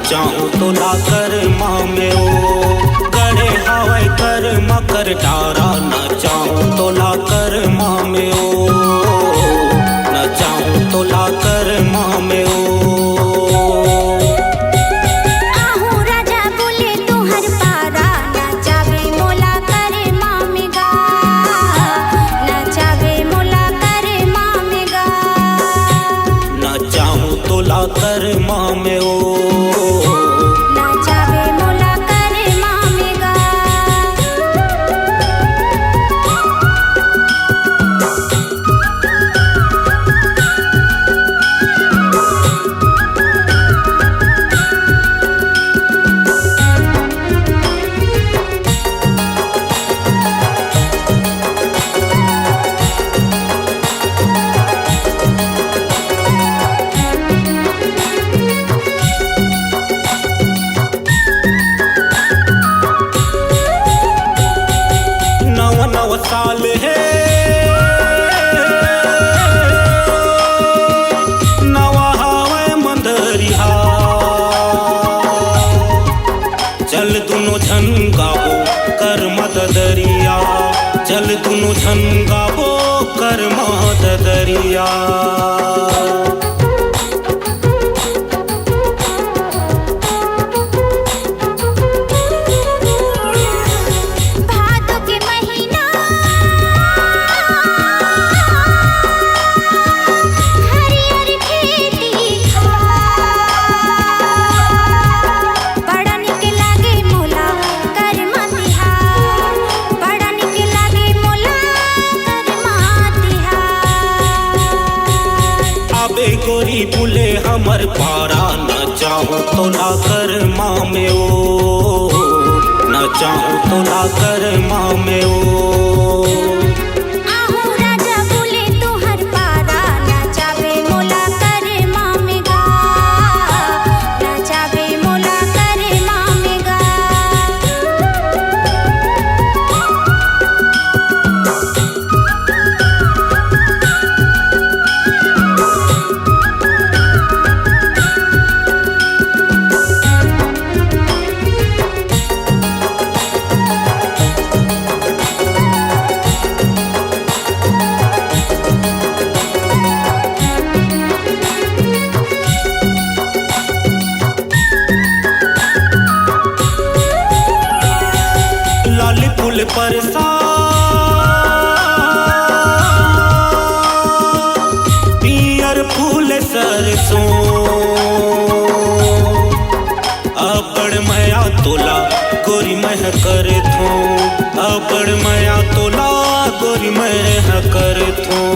चाहूँ तो ला कर माँ में ओ गड़े हवाई कर मकर डारा न चाहूँ तो ला कर माँ में ओ न चाहूँ तो ला कर माँ में ओ। कर माँ में ओ ना जावे मोला करे माँ में गा। साल है नवा हवे मंदरिया चल दुनो झन गाबो कर मत दरिया चल दुनो झन गाबो कर मत दरिया। गोरी बुले हमर पारा न चाहूँ तो ला कर माँ में ओ न चाहूँ तो ला कर माँ में ओ। आहू राजा बुले तुहर पारा न चावे मोला करे माँ में गा न चावे मोला करे माँ में गा। फूल परसा पियर फूल सरसों अपड़ मया तोला गोरी मह कर थो अपड़ मया तोला गोरी मह कर थो।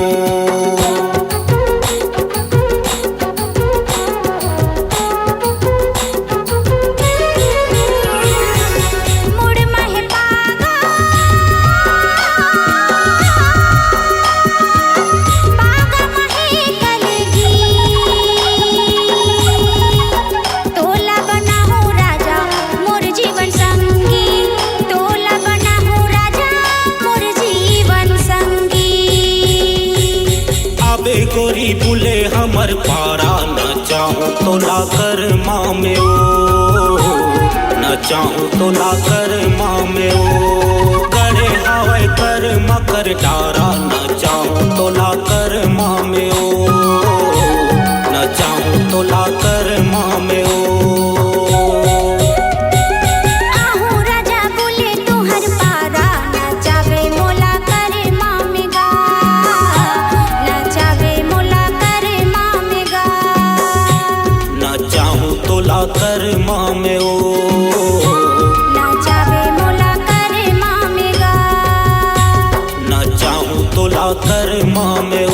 गोरी बुले हमर पारा न चाहूँ तो ला कर माँ में ओ न चाहूँ तो ला कर माँ में ओ गड़े हवाई कर मकर डारा न चाहूँ तो ला कर माँ में ओ न चाहूँ तो ला कर माँ में ओ। कर माँ में ओ ना चावे मोला करे माँ में गा न चाहूँ तो ला कर माँ में